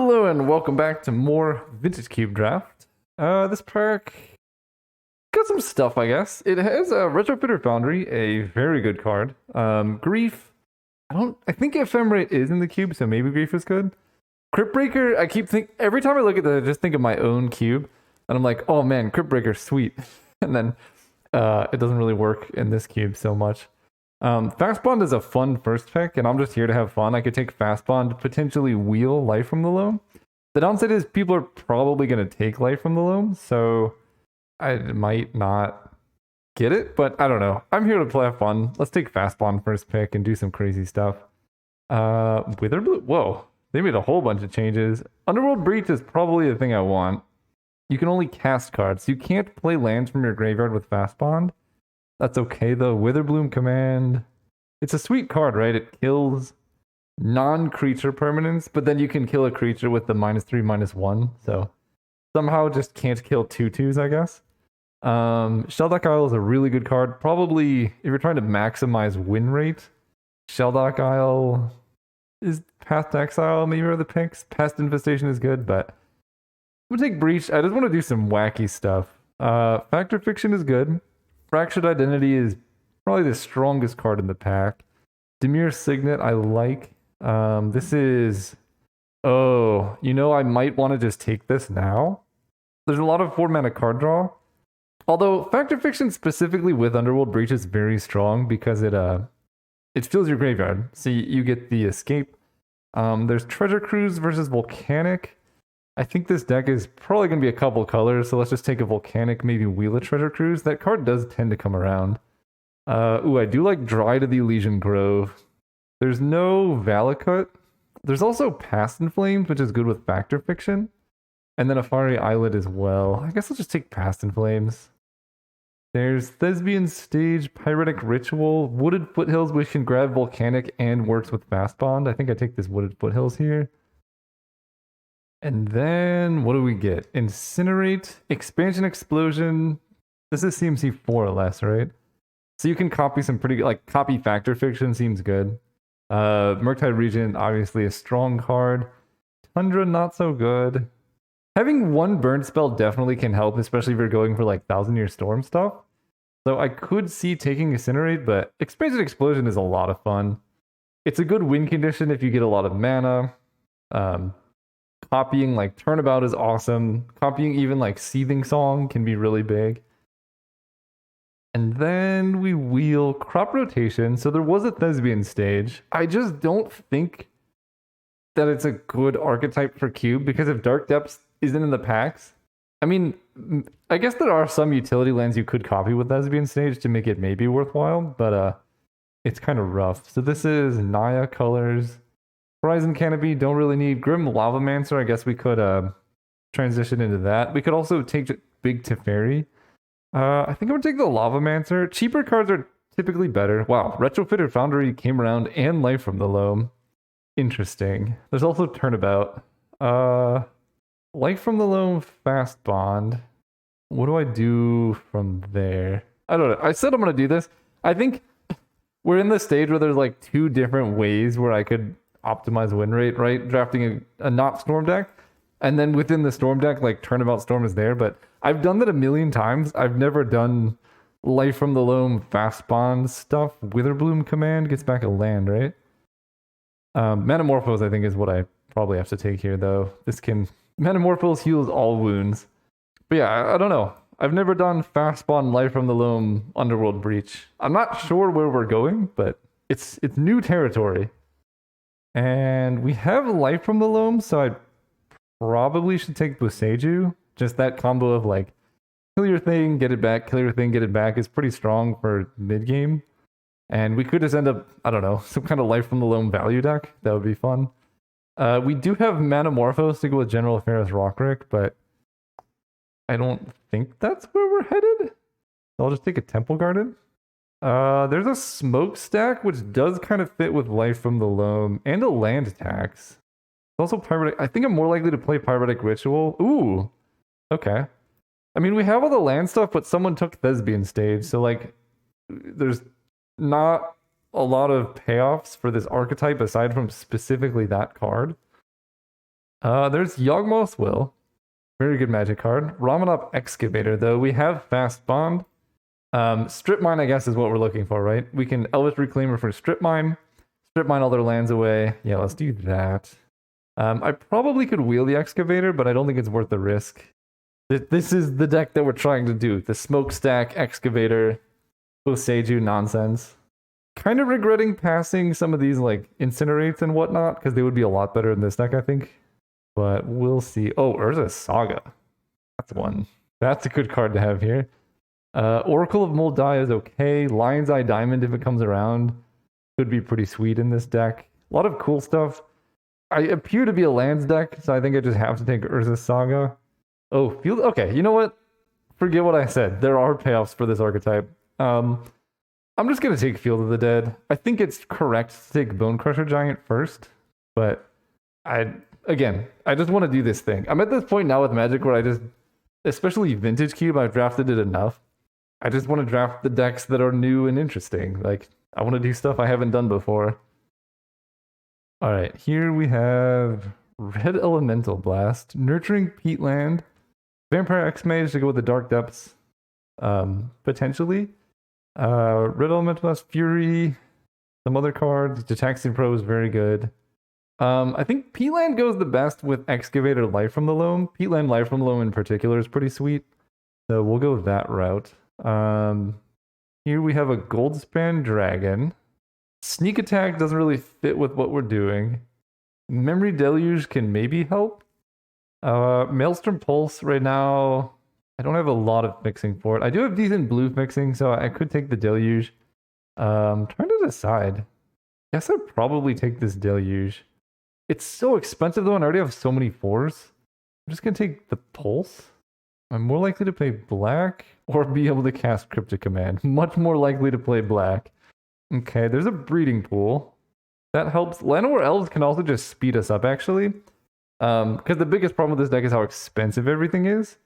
Hello and welcome back to more Vintage Cube Draft. This pack got some stuff, I guess. It has a Retrofitter Foundry, a very good card. Grief, I think Ephemerate is in the cube, so maybe Grief is good. Crypt Breaker, every time I look at that, I just think of my own cube, and I'm like, oh man, Crypt Breaker, sweet. And then it doesn't really work in this cube so much. Fast Bond is a fun first pick, and I'm just here to have fun. I could take Fast Bond, potentially wheel Life from the Loam. The downside is people are probably going to take Life from the Loam, so I might not get it, but I don't know. I'm here to play fun. Let's take Fast Bond first pick and do some crazy stuff. Witherbloom? Whoa, they made a whole bunch of changes. Underworld Breach is probably the thing I want. You can only cast cards. You can't play lands from your graveyard with Fast Bond. That's okay though. Witherbloom command. It's a sweet card, right? It kills non-creature permanents, but then you can kill a creature with the -3/-1. So somehow just can't kill 2/2s, I guess. Shelldock Isle is a really good card. Probably if you're trying to maximize win rate, Shelldock Isle is Path to Exile, maybe are the picks. Pest Infestation is good, but I'm gonna take Breach. I just want to do some wacky stuff. Factor Fiction is good. Fractured Identity is probably the strongest card in the pack. Demir Signet I like. This is... Oh, I might want to just take this now. There's a lot of 4-mana card draw. Although Factor Fiction specifically with Underworld Breach is very strong because it fills your graveyard. So you get the escape. There's Treasure Cruise versus Volcanic. I think this deck is probably going to be a couple colors, so let's just take a Volcanic, maybe wheel a Treasure Cruise. That card does tend to come around. I do like Dry to the Elysian Grove. There's no Valakut. There's also Past in Flames, which is good with Factor Fiction. And then Afari Islet as well. I guess I'll just take Past in Flames. There's Thespian Stage, Pyretic Ritual, Wooded Foothills, which can grab Volcanic and works with Fast Bond. I think I take this Wooded Foothills here. And then, what do we get? Incinerate, Expansion Explosion. This is CMC 4 or less, right? So you can copy some pretty good, like copy Factor Fiction seems good. Murktide Regent, obviously a strong card. Tundra, not so good. Having one burn spell definitely can help, especially if you're going for like Thousand Year Storm stuff. So I could see taking Incinerate, but Expansion Explosion is a lot of fun. It's a good win condition if you get a lot of mana. Copying like Turnabout is awesome. Copying even like Seething Song can be really big. And then we wheel Crop Rotation. So there was a Thespian Stage. I just don't think that it's a good archetype for Cube because if Dark Depths isn't in the packs, I mean, I guess there are some utility lands you could copy with Thespian Stage to make it maybe worthwhile, but it's kind of rough. So this is Naya colors. Horizon Canopy, don't really need. Grim Lavamancer, I guess we could transition into that. We could also take Big Teferi. I think I'm going to take the Lavamancer. Cheaper cards are typically better. Wow, Retrofitter Foundry came around and Life from the Loam. Interesting. There's also Turnabout. Life from the Loam, Fast Bond. What do I do from there? I don't know. I said I'm going to do this. I think we're in the stage where there's like two different ways where I could optimize win rate, right? Drafting a not Storm deck, and then within the Storm deck, like Turnabout Storm is there, but I've done that a million times. I've never done Life from the Loam Fast Bond stuff. Witherbloom command gets back a land, right? Metamorphose, I think, is what I probably have to take here, though. This can... Metamorphose heals all wounds. But yeah, I don't know. I've never done Fast Bond Life from the Loam Underworld Breach. I'm not sure where we're going, but it's new territory. And we have Life from the Loam, so I probably should take Boseiju. Just that combo of like, kill your thing, get it back, kill your thing, get it back is pretty strong for mid-game. And we could just end up, I don't know, some kind of Life from the Loam value deck. That would be fun. We do have Metamorphose to go with General Affairs Rockrick, but I don't think that's where we're headed. So I'll just take a Temple Garden. There's a Smokestack, which does kind of fit with Life from the Loam, and a land tax. Also Pyretic. I think I'm more likely to play Pyretic Ritual. Ooh, okay. I mean, we have all the land stuff, but someone took Thespian Stage, so like, there's not a lot of payoffs for this archetype aside from specifically that card. There's Yawgmoth's Will. Very good magic card. Ramanop Excavator, though. We have Fast Bond. Strip Mine, I guess, is what we're looking for, right? We can Elvish Reclaimer for Strip Mine. Strip Mine all their lands away. Yeah, let's do that. I probably could wheel the Excavator, but I don't think it's worth the risk. This is the deck that we're trying to do. The Smokestack, Excavator, Boseiju nonsense. Kind of regretting passing some of these, like, Incinerates and whatnot, because they would be a lot better in this deck, I think. But we'll see. Oh, Urza Saga. That's one. That's a good card to have here. Oracle of Moldai is okay. Lion's Eye Diamond, if it comes around, could be pretty sweet in this deck. A lot of cool stuff. I appear to be a lands deck, so I think I just have to take Urza Saga. Oh, Field. Okay, you know what? Forget what I said. There are payoffs for this archetype. I'm just gonna take Field of the Dead. I think it's correct to take Bone Crusher Giant first, but I just want to do this thing. I'm at this point now with Magic where I just, especially Vintage Cube, I've drafted it enough. I just want to draft the decks that are new and interesting. Like, I want to do stuff I haven't done before. All right, here we have Red Elemental Blast, Nurturing Peatland, Vampire X-Mage to go with the Dark Depths, potentially. Red Elemental Blast, Fury, some other cards. Jitaxian Pro is very good. I think Peatland goes the best with Excavator Life from the Loam. Peatland Life from the Loam in particular is pretty sweet. So we'll go that route. Here we have a Goldspan Dragon. Sneak Attack doesn't really fit with what we're doing. Memory Deluge can maybe help. Maelstrom Pulse right now, I don't have a lot of fixing for it. I do have decent blue fixing, so I could take the Deluge. Trying to decide. Guess I'd probably take this Deluge. It's so expensive though, and I already have so many 4s. I'm just gonna take the Pulse. I'm more likely to play black or be able to cast Cryptic Command. Much more likely to play black. Okay, there's a Breeding Pool. That helps. Llanowar Elves can also just speed us up, actually. Because the biggest problem with this deck is how expensive everything is.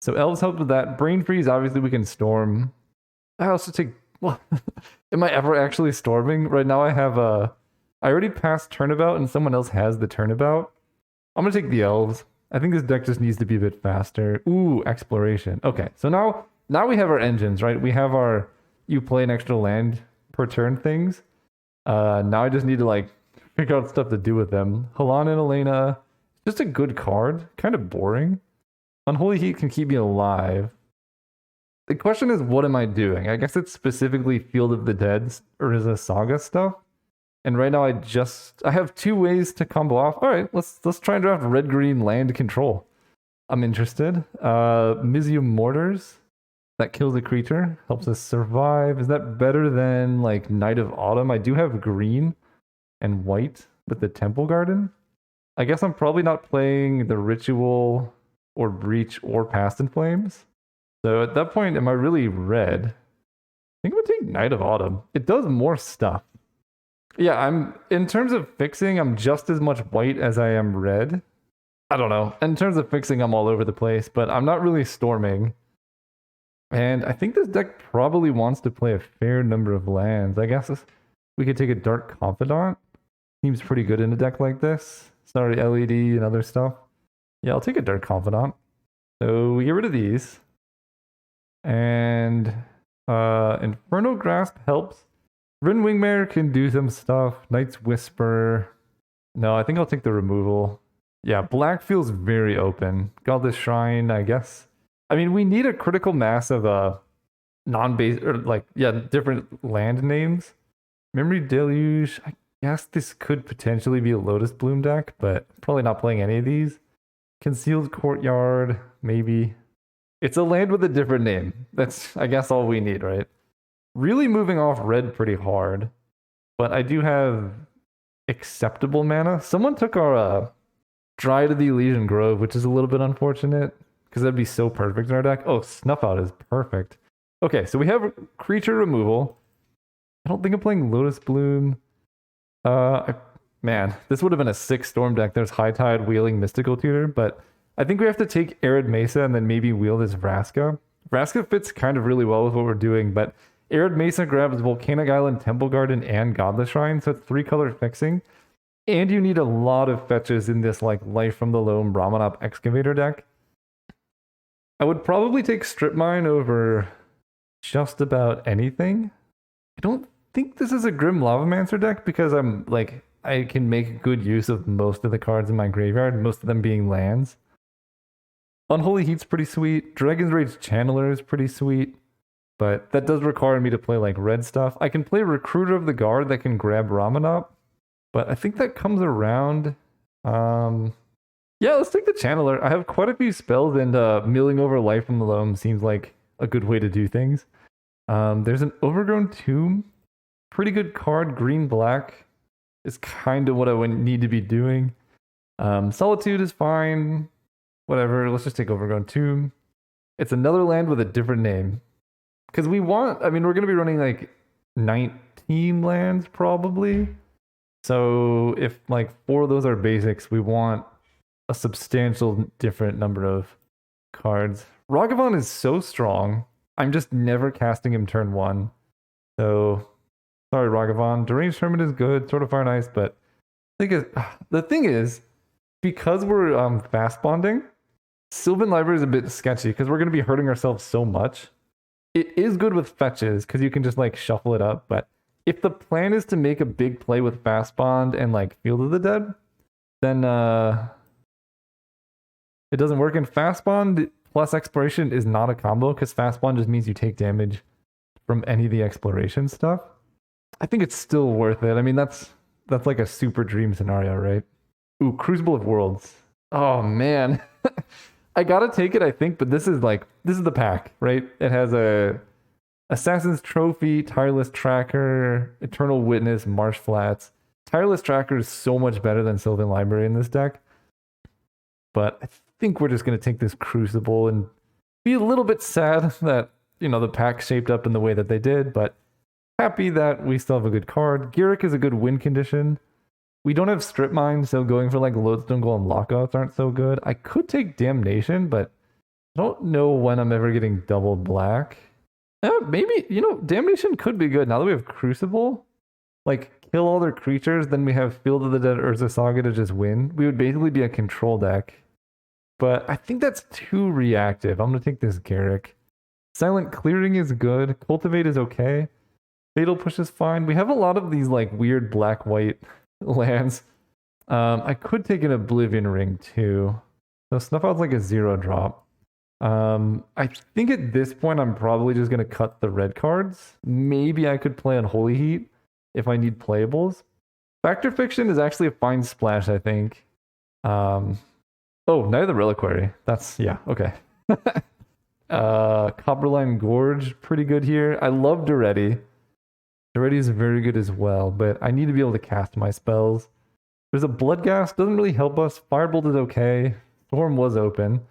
So Elves help with that. Brain Freeze, obviously we can Storm. I also take... Well, am I ever actually storming? Right now I have a... I already passed Turnabout and someone else has the Turnabout. I'm going to take the Elves. I think this deck just needs to be a bit faster. Ooh, Exploration. Okay, so now we have our engines, right? We have our you play an extra land per turn things. Now I just need to like figure out stuff to do with them. Halan and Elena, just a good card. Kind of boring. Unholy Heat can keep me alive. The question is, what am I doing? I guess it's specifically Field of the Dead or is it Saga stuff? And right now I have 2 ways to combo off. All right, let's try and draft red-green land control. I'm interested. Mizium Mortars. That kills a creature. Helps us survive. Is that better than like Night of Autumn? I do have green and white with the Temple Garden. I guess I'm probably not playing the Ritual or Breach or Past in Flames. So at that point, am I really red? I think I'm gonna take Night of Autumn. It does more stuff. Yeah, in terms of fixing, I'm just as much white as I am red. I don't know. In terms of fixing, I'm all over the place, but I'm not really storming. And I think this deck probably wants to play a fair number of lands. I guess we could take a Dark Confidant. Seems pretty good in a deck like this. Sorry, LED and other stuff. Yeah, I'll take a Dark Confidant. So we get rid of these. And Inferno Grasp helps. Rin Wingmare can do some stuff. Knight's Whisper. No, I think I'll take the removal. Yeah, black feels very open. Godless Shrine, I guess. I mean, we need a critical mass of non-base or like different land names. Memory Deluge. I guess this could potentially be a Lotus Bloom deck, but probably not playing any of these. Concealed Courtyard, maybe. It's a land with a different name. That's, I guess, all we need, right? Really moving off red pretty hard, but I do have acceptable mana. Someone took our Dry to the Elysian Grove, which is a little bit unfortunate because that'd be so perfect in our deck. Oh, Snuff Out is perfect. Okay, so we have creature removal. I don't think I'm playing Lotus Bloom. Man, this would have been a 6 Storm deck. There's High Tide, Wheeling, Mystical Tutor, but I think we have to take Arid Mesa and then maybe wheel this Vraska. Vraska fits kind of really well with what we're doing, but Arid Mesa grabs Volcanic Island, Temple Garden, and Godless Shrine, so it's 3-color fixing. And you need a lot of fetches in this like Life from the Loam Ramanop Excavator deck. I would probably take Strip Mine over just about anything. I don't think this is a Grim Lavamancer deck because I'm like I can make good use of most of the cards in my graveyard, most of them being lands. Unholy Heat's pretty sweet. Dragon's Rage Channeler is pretty sweet. But that does require me to play like red stuff. I can play Recruiter of the Guard that can grab Ramanop. But I think that comes around. Yeah, let's take the Channeler. I have quite a few spells, and milling over Life from the Loam seems like a good way to do things. There's an Overgrown Tomb. Pretty good card. Green-black is kind of what I would need to be doing. Solitude is fine. Whatever. Let's just take Overgrown Tomb. It's another land with a different name. Because we want... I mean, we're going to be running like 19 lands, probably. So if like 4 of those are basics, we want a substantial different number of cards. Ragavan is so strong. I'm just never casting him turn 1. So, sorry Ragavan. Deranged Hermit is good, Sword of Fire and Ice, but the thing is, because we're fast bonding, Sylvan Library is a bit sketchy because we're going to be hurting ourselves so much. It is good with fetches because you can just like shuffle it up, but if the plan is to make a big play with Fast Bond and like Field of the Dead, then it doesn't work. And Fast Bond plus Exploration is not a combo because Fast Bond just means you take damage from any of the exploration stuff. I think it's still worth it. I mean, that's like a super dream scenario, right? Ooh, Crucible of Worlds. Oh man. I gotta take it, I think, but this is the pack, right? It has a Assassin's Trophy, Tireless Tracker, Eternal Witness, Marsh Flats. Tireless Tracker is so much better than Sylvan Library in this deck. But I think we're just going to take this Crucible and be a little bit sad that, you know, the pack shaped up in the way that they did, but happy that we still have a good card. Garruk is a good win condition. We don't have Strip Mine, so going for like Lodestone Golem lockouts aren't so good. I could take Damnation, but I don't know when I'm ever getting double black. Maybe, you know, Damnation could be good now that we have Crucible. Like, kill all their creatures, then we have Field of the Dead Urza Saga to just win. We would basically be a control deck. But I think that's too reactive. I'm going to take this Garruk. Silent Clearing is good. Cultivate is okay. Fatal Push is fine. We have a lot of these, like, weird black-white lands. I could take an Oblivion Ring, too. So Snuff Out's like a 0-drop. I think at this point I'm probably just going to cut the red cards. Maybe I could play Unholy Heat if I need playables. Factor Fiction is actually a fine splash, I think. Oh, Night of the Reliquary. That's, yeah, okay. Copperline Gorge, pretty good here. I love Duretti. Duretti is very good as well, but I need to be able to cast my spells. There's a Bloodghast, doesn't really help us. Firebolt is okay. Storm was open.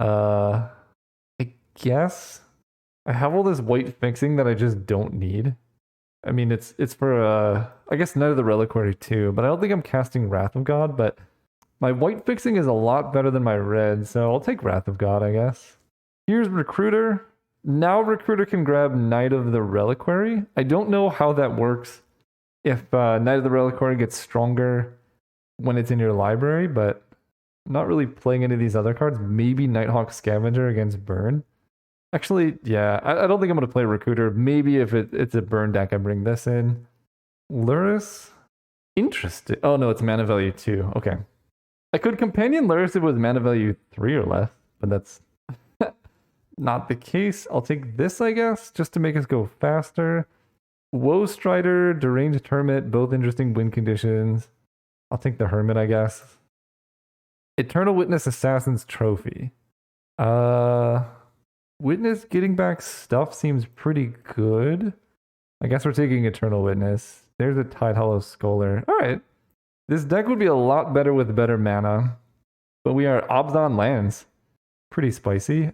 I guess I have all this white fixing that I just don't need. I mean, it's for I guess Night of the Reliquary too, but I don't think I'm casting Wrath of God. But my white fixing is a lot better than my red, so I'll take Wrath of God, I guess. Here's Recruiter. Now Recruiter can grab Night of the Reliquary. I don't know how that works if Night of the Reliquary gets stronger when it's in your library, but not really playing any of these other cards. Maybe Nighthawk Scavenger against Burn. Actually, yeah, I don't think I'm going to play Recruiter. Maybe if it's a Burn deck, I bring this in. Lurrus? Interesting. Oh, no, it's mana value 2. Okay. I could Companion Lurrus if it was mana value 3 or less, but that's not the case. I'll take this, I guess, just to make us go faster. Woe Strider, Deranged Hermit, both interesting win conditions. I'll take the Hermit, I guess. Eternal Witness, Assassin's Trophy. Witness getting back stuff seems pretty good. I guess we're taking Eternal Witness. There's a Tide Hollow Scholar. Alright. This deck would be a lot better with better mana. But we are obs on lands. Pretty spicy.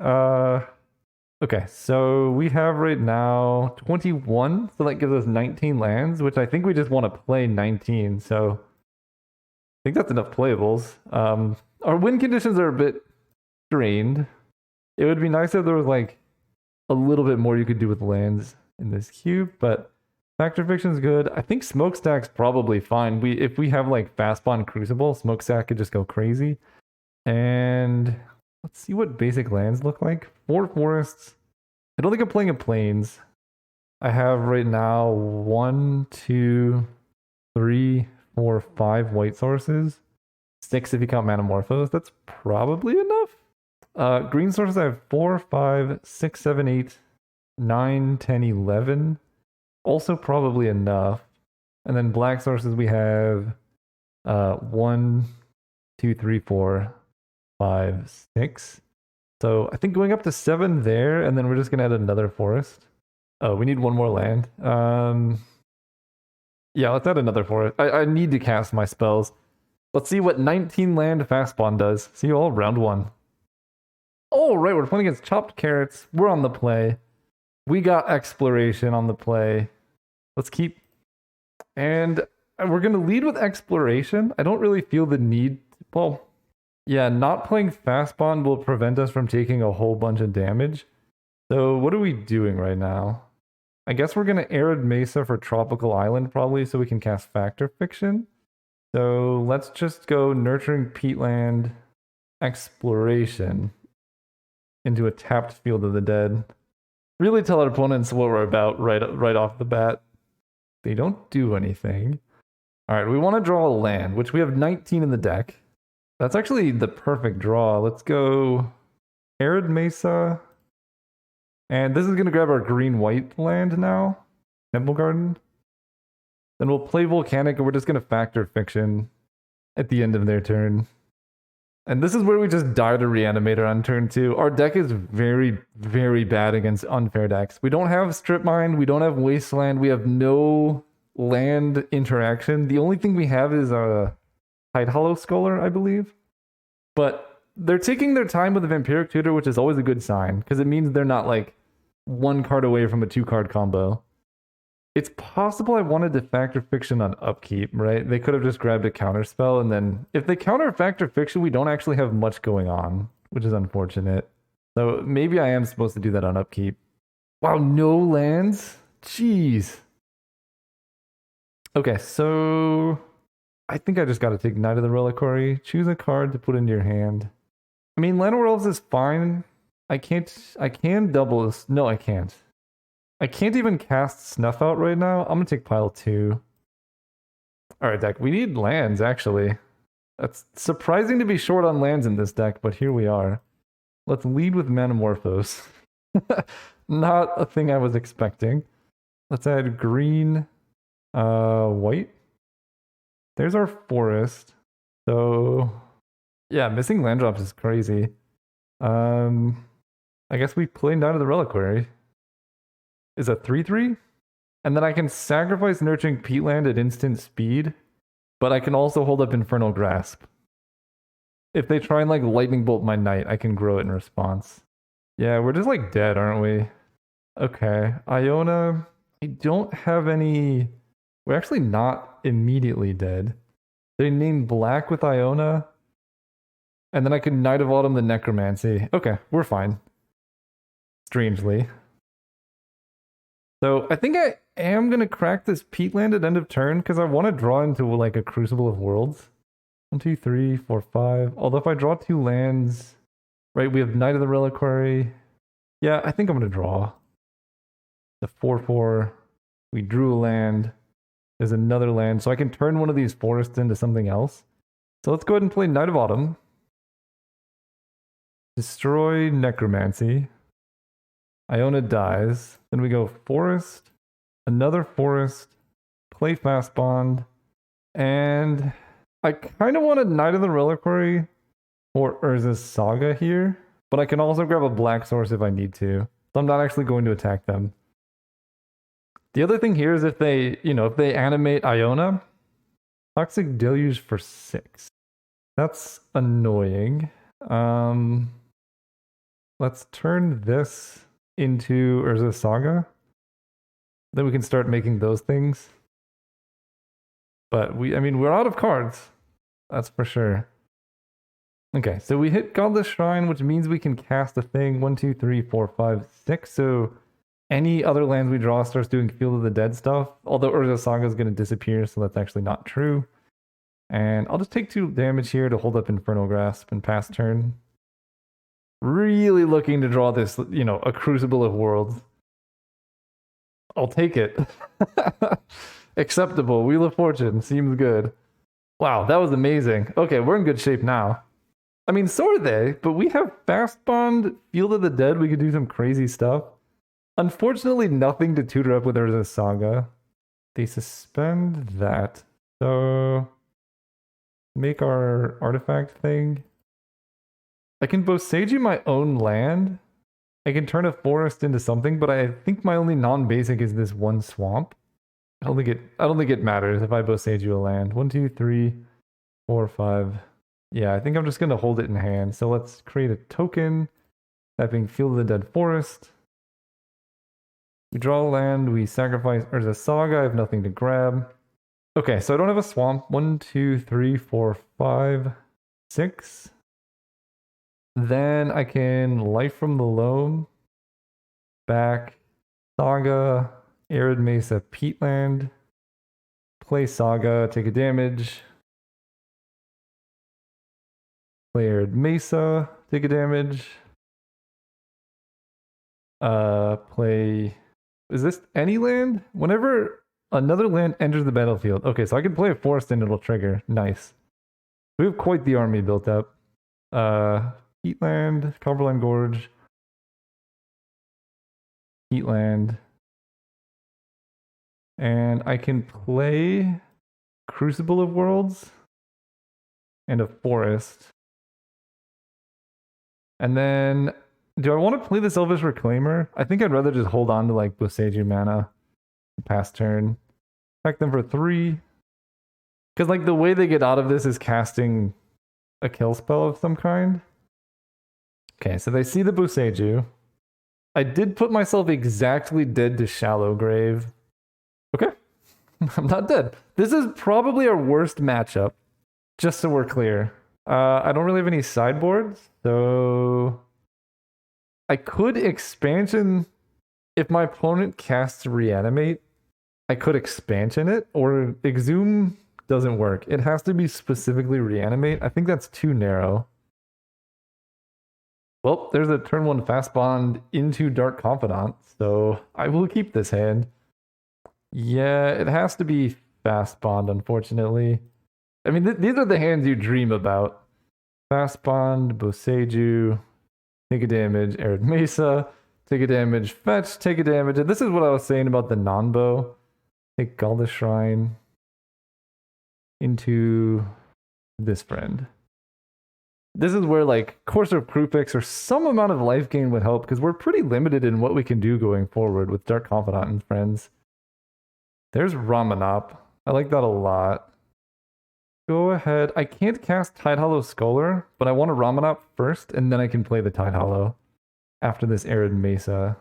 Okay, so we have right now 21. So that gives us 19 lands, which I think we just want to play 19. So I think that's enough playables. Our win conditions are a bit strained. It would be nice if there was like a little bit more you could do with lands in this cube, but Factor Fiction's good. I think Smokestack's probably fine. If we have like fast spawn Crucible, Smokestack could just go crazy. And let's see what basic lands look like. 4 forests. I don't think I'm playing in plains. I have right now 1, 2, 3, 4, 5 white sources. 6 if you count Manamorphose. That's probably enough. Green sources I have 4, 5, 6, 7, 8, 9, 10, 11. Also probably enough. And then black sources we have 1, 2, 3, 4, 5, 6. So I think going up to 7 there, and then we're just gonna add another forest. Oh, we need one more land. Yeah, let's add another forest. I need to cast my spells. Let's see what 19 land fast spawn does. See you all round 1. Oh, right, we're playing against chopped carrots. We're on the play. We got exploration on the play. Let's keep... And we're going to lead with exploration. I don't really feel the need... Well, yeah, not playing fast spawn will prevent us from taking a whole bunch of damage. So what are we doing right now? I guess we're going to Arid Mesa for Tropical Island probably so we can cast Factor Fiction. So let's just go Nurturing Peatland Exploration into a tapped Field of the Dead. Really tell our opponents what we're about right off the bat. They don't do anything. All right, we want to draw a land, which we have 19 in the deck. That's actually the perfect draw. Let's go Arid Mesa. And this is going to grab our green-white land now. Temple Garden. Then we'll play Volcanic, and we're just going to Factor Fiction at the end of their turn. And this is where we just die to Reanimator on turn 2. Our deck is very, very bad against unfair decks. We don't have Strip Mine. We don't have Wasteland. We have no land interaction. The only thing we have is a Tide Hollow Scholar, I believe. But they're taking their time with the Vampiric Tutor, which is always a good sign, because it means they're not like 1 card away from a 2-card combo. It's possible I wanted to Factor Fiction on upkeep, right? They could have just grabbed a counter spell, and then if they counter Factor Fiction, we don't actually have much going on, which is unfortunate. So maybe I am supposed to do that on upkeep. Wow, no lands? Jeez. Okay, so I think I just got to take Knight of the Reliquary. Choose a card to put into your hand. I mean, Llanowar Elves is fine. I can double this. No, I can't. I can't even cast Snuff Out right now. I'm going to take pile 2. Alright, deck. We need lands, actually. That's surprising to be short on lands in this deck, but here we are. Let's lead with Manamorphose. Not a thing I was expecting. Let's add green, white. There's our forest. So, yeah, missing land drops is crazy. I guess we play Knight of the Reliquary. Is a 3/3? And then I can sacrifice Nurturing Peatland at instant speed, but I can also hold up Infernal Grasp. If they try and like Lightning Bolt my Knight, I can grow it in response. Yeah, we're just like dead, aren't we? Okay, Iona, I don't have any... We're actually not immediately dead. They named black with Iona, and then I can Knight of Autumn the Necromancy. Okay, we're fine. Strangely. So I think I am going to crack this Peatland at end of turn because I want to draw into like a Crucible of Worlds. 1, 2, 3, 4, 5. Although if I draw 2 lands, right, we have Knight of the Reliquary. Yeah, I think I'm going to draw. The 4/4. We drew a land. There's another land. So I can turn one of these forests into something else. So let's go ahead and play Knight of Autumn. Destroy Necromancy. Iona dies. Then we go forest, another forest, play Fast Bond, and I kind of want a Knight of the Reliquary or Urza's Saga here, but I can also grab a black source if I need to. So I'm not actually going to attack them. The other thing here is if they, if they animate Iona, Toxic Deluge for 6. That's annoying. Let's turn this into Urza's Saga. Then we can start making those things. But we're out of cards. That's for sure. Okay, so we hit Godless Shrine, which means we can cast a thing. 1, 2, 3, 4, 5, 6. So any other lands we draw starts doing Field of the Dead stuff. Although Urza Saga is going to disappear, so that's actually not true. And I'll just take 2 damage here to hold up Infernal Grasp and pass turn. Really looking to draw this, you know, a Crucible of Worlds. I'll take it. Acceptable. Wheel of Fortune seems good. Wow, that was amazing. Okay, we're in good shape now. I mean, so are they, but we have Fast Bond, Field of the Dead. We could do some crazy stuff. Unfortunately, nothing to tutor up with Urza Saga. They suspend that. So, make our artifact thing. I can Boseiju my own land. I can turn a forest into something, but I think my only non-basic is this 1 swamp. I don't think it matters if I Boseiju a land. 1, 2, 3, 4, 5. Yeah, I think I'm just gonna hold it in hand. So let's create a token. That being Field of the Dead Forest. We draw a land, we sacrifice Urza Saga, I have nothing to grab. Okay, so I don't have a swamp. 1, 2, 3, 4, 5, 6. Then I can Life from the Loam, back, Saga, Arid Mesa, Peatland, play Saga, take a damage, play Arid Mesa, take a damage, play, is this any land? Whenever another land enters the battlefield. Okay, so I can play a forest and it'll trigger. Nice. We have quite the army built up. Peatland, Cumberland Gorge, Peatland. And I can play Crucible of Worlds and a forest. And then, do I want to play this Elvish Reclaimer? I think I'd rather just hold on to like Boseiju mana, pass turn, attack them for 3. Because like the way they get out of this is casting a kill spell of some kind. Okay, so they see the Boseiju. I did put myself exactly dead to Shallow Grave. Okay, I'm not dead. This is probably our worst matchup, just so we're clear. I don't really have any sideboards, so I could expansion. If my opponent casts Reanimate, I could expansion it, or Exhume doesn't work. It has to be specifically Reanimate. I think that's too narrow. Well, there's a turn 1 Fast Bond into Dark Confidant, so I will keep this hand. Yeah, it has to be Fast Bond, unfortunately. I mean, these are the hands you dream about. Fast Bond, Boseiju, take a damage, Arid Mesa, take a damage, fetch, take a damage. And this is what I was saying about the non-bow. Take Galda Shrine into this friend. This is where like Courser of Krupix or some amount of life gain would help, because we're pretty limited in what we can do going forward with Dark Confidant and friends. There's Ramanop. I like that a lot. Go ahead. I can't cast Tidehollow Scholar, but I want to Ramanop first, and then I can play the Tidehollow after this Arid Mesa.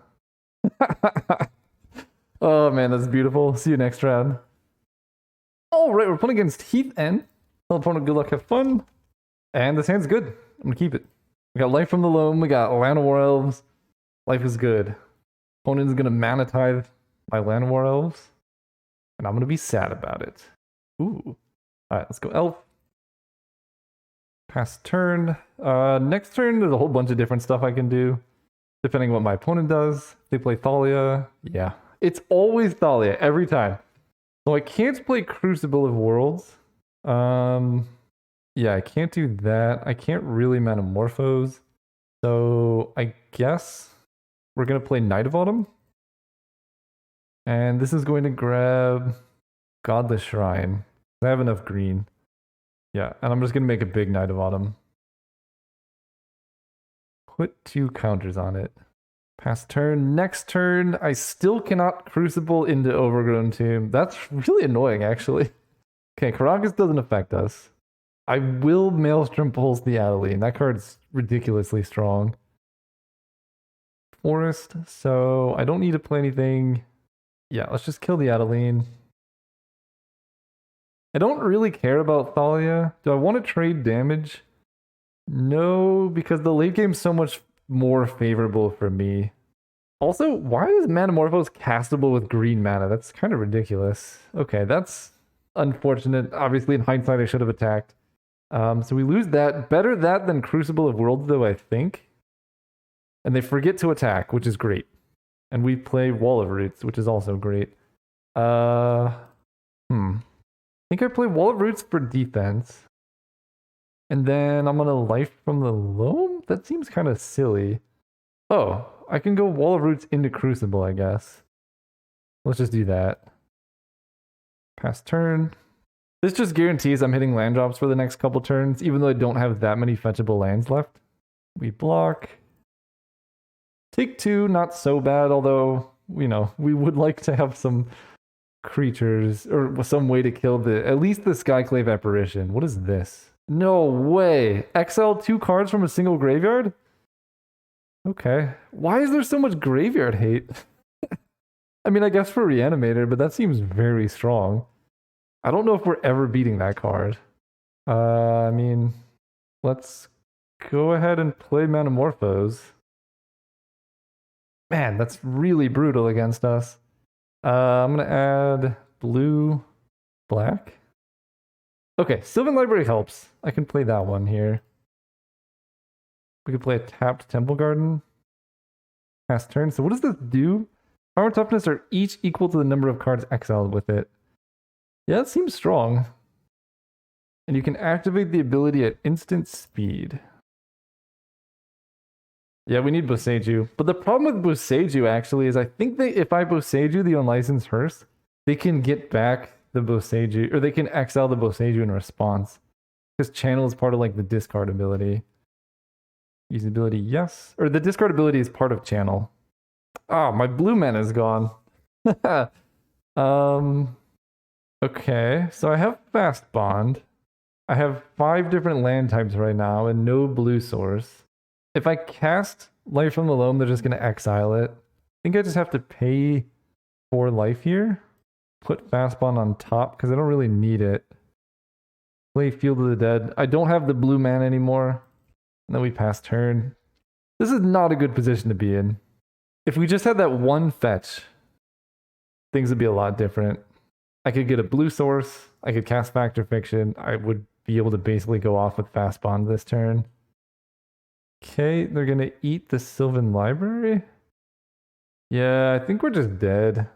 Oh man, that's beautiful. See you next round. All right, we're playing against Heath N. Tell opponent good luck, have fun. And this hand's good. I'm gonna keep it. We got Life from the Loam, we got Llanowar Elves. Life is good. Opponent's gonna Mana Tithe my Llanowar Elves. And I'm gonna be sad about it. Ooh. Alright, let's go Elf. Pass turn. Next turn, there's a whole bunch of different stuff I can do, depending on what my opponent does. They play Thalia. Yeah. It's always Thalia, every time. So I can't play Crucible of Worlds. Yeah, I can't do that. I can't really Metamorphose. So I guess we're going to play Night of Autumn. And this is going to grab Godless Shrine. I have enough green. Yeah, and I'm just going to make a big Night of Autumn. Put 2 counters on it. Pass turn. Next turn, I still cannot Crucible into Overgrown Tomb. That's really annoying, actually. Okay, Karakas doesn't affect us. I will Maelstrom Pulse the Adeline. That card's ridiculously strong. Forest, so I don't need to play anything. Yeah, let's just kill the Adeline. I don't really care about Thalia. Do I want to trade damage? No, because the late game's so much more favorable for me. Also, why is Manamorphose castable with green mana? That's kind of ridiculous. Okay, that's unfortunate. Obviously, in hindsight, I should have attacked. So we lose that. Better that than Crucible of Worlds, though, I think. And they forget to attack, which is great. And we play Wall of Roots, which is also great. I think I play Wall of Roots for defense. And then I'm gonna Life from the Loam? That seems kind of silly. Oh, I can go Wall of Roots into Crucible, I guess. Let's just do that. Pass turn. This just guarantees I'm hitting land drops for the next couple turns, even though I don't have that many fetchable lands left. We block. Take 2, not so bad, although, you know, we would like to have some creatures, or some way to kill at least the Skyclave Apparition. What is this? No way! Exile 2 cards from a single graveyard? Okay. Why is there so much graveyard hate? I mean, I guess for Reanimator, but that seems very strong. I don't know if we're ever beating that card. I mean, let's go ahead and play Manamorphose. Man, that's really brutal against us. I'm going to add blue, black. Okay, Sylvan Library helps. I can play that one here. We could play a tapped Temple Garden. Pass turn. So what does this do? Power and toughness are each equal to the number of cards exiled with it. Yeah, that seems strong. And you can activate the ability at instant speed. Yeah, we need Boseiju. But the problem with Boseiju, actually, is I think that if I Boseiju the Unlicensed Hearse, they can get back the Boseiju, or they can exile the Boseiju in response. Because Channel is part of, like, the discard ability. Use ability, yes. Or the discard ability is part of Channel. Oh, my blue mana is gone. Okay, so I have Fast Bond. I have 5 different land types right now and no blue source. If I cast Life from the Loam, they're just going to exile it. I think I just have to pay 4 life here. Put Fast Bond on top because I don't really need it. Play Field of the Dead. I don't have the blue mana anymore. And then we pass turn. This is not a good position to be in. If we just had that one fetch, things would be a lot different. I could get a blue source. I could cast Factor Fiction. I would be able to basically go off with Fast Bond this turn. Okay, they're going to eat the Sylvan Library. Yeah, I think we're just dead.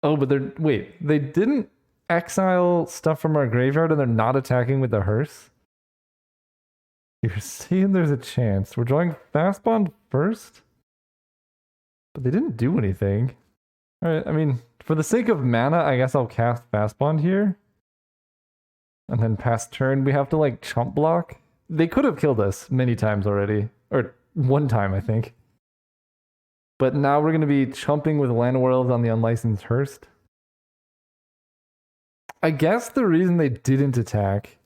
Oh, but they didn't exile stuff from our graveyard and they're not attacking with the hearse? You're saying there's a chance. We're drawing Fast Bond first? But they didn't do anything. Alright, I mean, for the sake of mana, I guess I'll cast Fast Bond here. And then pass turn, we have to, like, chump block. They could have killed us many times already. Or one time, I think. But now we're going to be chumping with Land Worlds on the Unlicensed Hearse. I guess the reason they didn't attack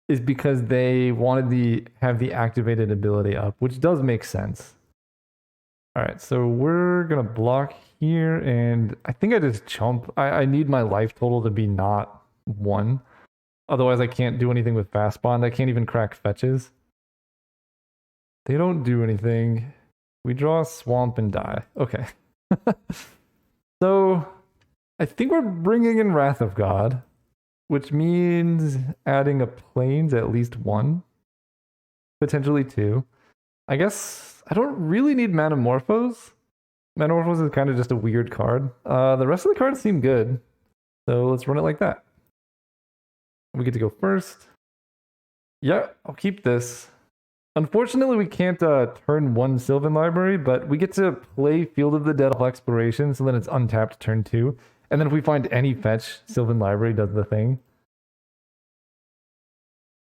is because they wanted to have the activated ability up, which does make sense. Alright, so we're going to block here, and I think I just chump. I need my life total to be not 1. Otherwise, I can't do anything with Fast Bond. I can't even crack fetches. They don't do anything. We draw a swamp and die. Okay. So, I think we're bringing in Wrath of God, which means adding a Plains at least 1. Potentially 2. I guess I don't really need Manamorphose. Manamorphose is kind of just a weird card. The rest of the cards seem good. So let's run it like that. We get to go first. Yeah, I'll keep this. Unfortunately, we can't turn 1 Sylvan Library, but we get to play Field of the Dead off Exploration, so then it's untapped turn 2. And then if we find any fetch, Sylvan Library does the thing.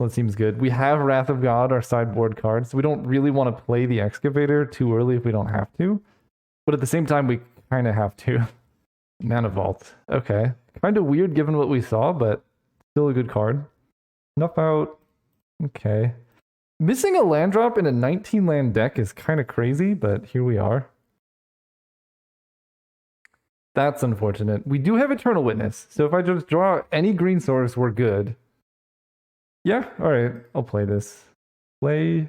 Well, it seems good. We have Wrath of God, our sideboard card, so we don't really want to play the Excavator too early if we don't have to. But at the same time, we kind of have to. Mana Vault. Okay. Kind of weird given what we saw, but still a good card. Snuff out. Okay. Missing a land drop in a 19 land deck is kind of crazy, but here we are. That's unfortunate. We do have Eternal Witness, so if I just draw any green source, we're good. Yeah, alright, I'll play this. Play.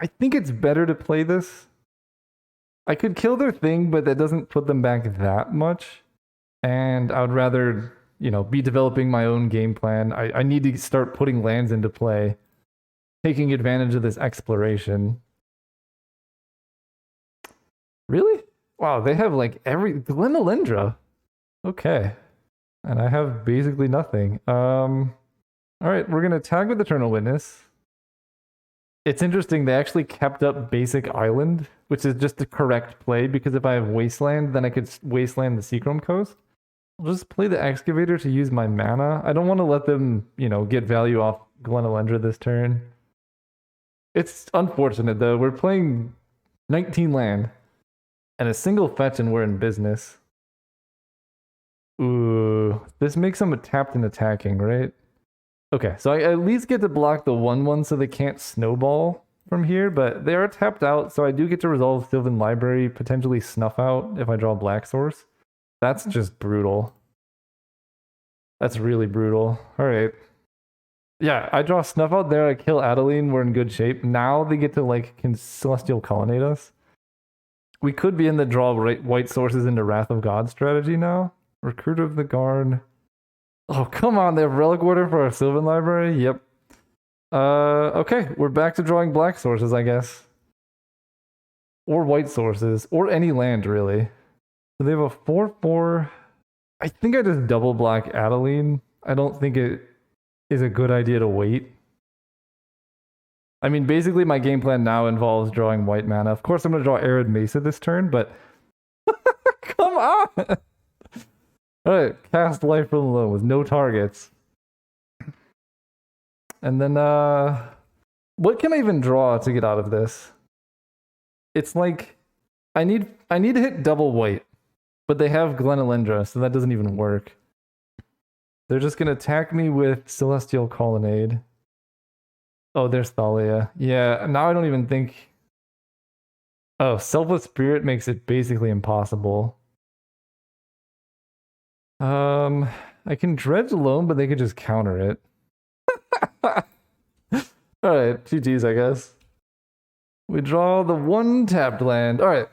I think it's better to play this. I could kill their thing, but that doesn't put them back that much. And I would rather, be developing my own game plan. I need to start putting lands into play, taking advantage of this exploration. Really? Wow, they have like every Glenalendra. Okay. And I have basically nothing. All right, we're gonna tag with Eternal Witness. It's interesting, they actually kept up basic island, which is just the correct play, because if I have Wasteland, then I could Wasteland the Seachrome Coast. I'll just play the Excavator to use my mana. I don't want to let them, get value off Glenalendra this turn. It's unfortunate, though. We're playing 19 land and a single fetch, and we're in business. Ooh, this makes them tapped and attacking, right? Okay, so I at least get to block the 1/1 so they can't snowball from here, but they are tapped out, so I do get to resolve Sylvan Library, potentially Snuff Out if I draw Black Source. That's just brutal. That's really brutal. All right. Yeah, I draw Snuff Out there, I kill Adeline, we're in good shape. Now they get to, can Celestial Colonnade us. We could be in the draw white sources into Wrath of God strategy now. Recruit of the Guard. Oh, come on, they have Relic Order for our Sylvan Library? Yep. Okay, we're back to drawing black sources, I guess. Or white sources, or any land, really. So they have a 4/4. I think I just double block Adeline. I don't think it is a good idea to wait. I mean, basically my game plan now involves drawing white mana. Of course, I'm going to draw Arid Mesa this turn, but... Come on! Alright, cast Life from the Loam with no targets. And then, what can I even draw to get out of this? It's like, I need to hit double white, but they have Glenalendra, so that doesn't even work. They're just gonna attack me with Celestial Colonnade. Oh, there's Thalia. Yeah, now I don't even think... Oh, Selfless Spirit makes it basically impossible. I can dredge Loam, but they could just counter it. Alright, GG's, I guess. We draw the 1 tapped land. Alright,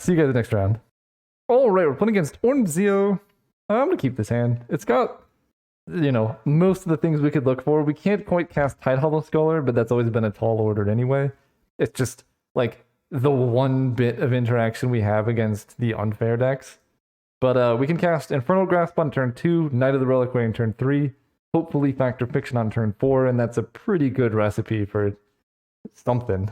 see you guys next round. Alright, we're playing against Orange Zeo. I'm gonna keep this hand. It's got, most of the things we could look for. We can't quite cast Tidehollow Scholar, but that's always been a tall order anyway. It's just, the one bit of interaction we have against the unfair decks. But we can cast Infernal Grasp on turn 2, Knight of the Reliquary on turn 3, hopefully Factor Fiction on turn 4, and that's a pretty good recipe for something.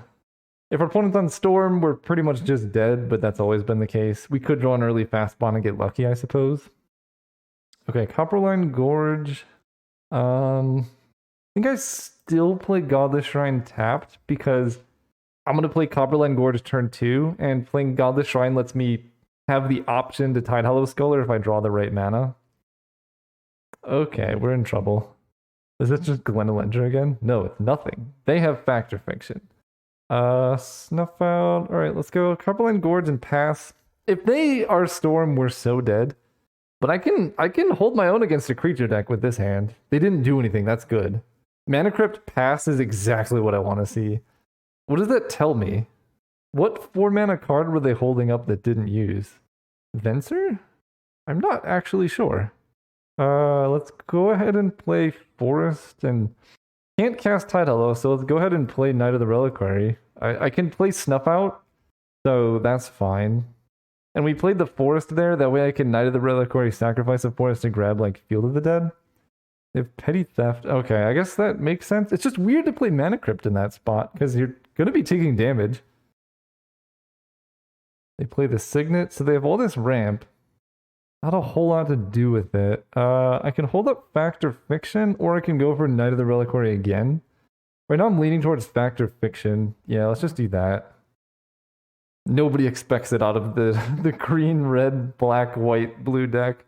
If our opponent's on Storm, we're pretty much just dead, but that's always been the case. We could draw an early fast bond and get lucky, I suppose. Okay, Copperline Gorge. I think I still play Godless Shrine tapped, because I'm going to play Copperline Gorge turn 2, and playing Godless Shrine lets me have the option to Tidehollow Scholar if I draw the right mana. Okay, we're in trouble. Is this just Glenalendra again? No, it's nothing. They have Factor Fiction. Snuff Out. Alright, let's go Copperline Gorge and pass. If they are Storm, we're so dead. But I can hold my own against a creature deck with this hand. They didn't do anything, that's good. Mana Crypt pass is exactly what I want to see. What does that tell me? What 4-mana card were they holding up that didn't use? Venser? I'm not actually sure. Let's go ahead and play Forest, and can't cast Tidehollow, so let's go ahead and play Knight of the Reliquary. I can play Snuff Out, so that's fine. And we played the Forest there, that way I can Knight of the Reliquary, sacrifice a Forest to grab, Field of the Dead. They have Petty Theft. Okay, I guess that makes sense. It's just weird to play Mana Crypt in that spot, because you're going to be taking damage. They play the Signet, so they have all this ramp. Not a whole lot to do with it. I can hold up Factor Fiction, or I can go for Knight of the Reliquary again. Right now I'm leaning towards Factor Fiction. Yeah, let's just do that. Nobody expects it out of the green, red, black, white, blue deck.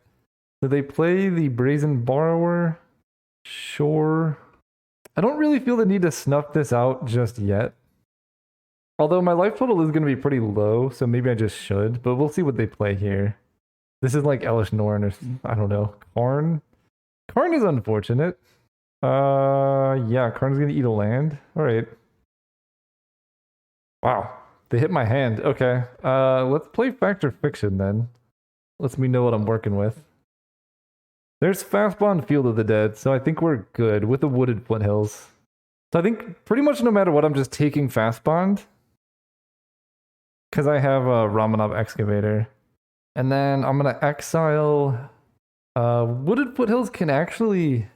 Do they play the Brazen Borrower? Sure. I don't really feel the need to snuff this out just yet. Although my life total is going to be pretty low, so maybe I just should. But we'll see what they play here. This is like Elish Norn or, I don't know, Karn? Karn is unfortunate. Yeah, Karn's going to eat a land. Alright. Wow. they hit my hand. Okay. Let's play Fact or Fiction then. Lets me know what I'm working with. There's Fast Bond Field of the Dead, so I think we're good with the Wooded Foothills. So I think pretty much no matter what, I'm just taking Fast Bond. Because I have a Ramanov Excavator. And then I'm going to exile... Wooded Foothills can actually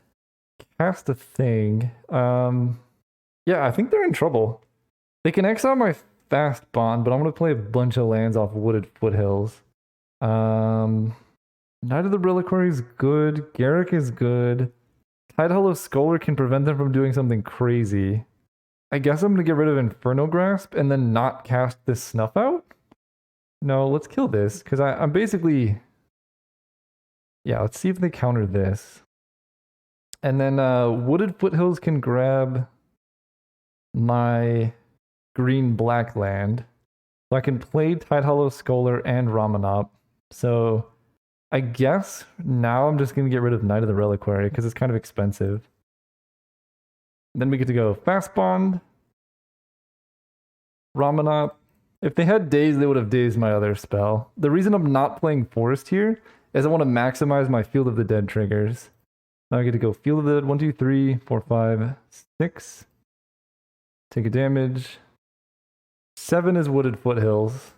cast a thing. Yeah, I think they're in trouble. They can exile my Fast Bond, but I'm going to play a bunch of lands off Wooded Foothills. Knight of the Reliquary is good. Garrick is good. Tidehollow Scholar can prevent them from doing something crazy. I guess I'm going to get rid of Inferno Grasp and then not cast this Snuff out? No, let's kill this, because I'm basically... Yeah, let's see if they counter this. And then Wooded Foothills can grab my green-black land. So I can play Tidehollow Scholar and Ramanop. So I guess now I'm just going to get rid of Knight of the Reliquary because it's kind of expensive. Then we get to go Fast Bond, Ramanop. If they had Daze, they would have dazed my other spell. The reason I'm not playing Forest here is I want to maximize my Field of the Dead triggers. Now I get to go Field of the Dead 1, 2, 3, 4, 5, 6. Take a damage. 7 is Wooded Foothills.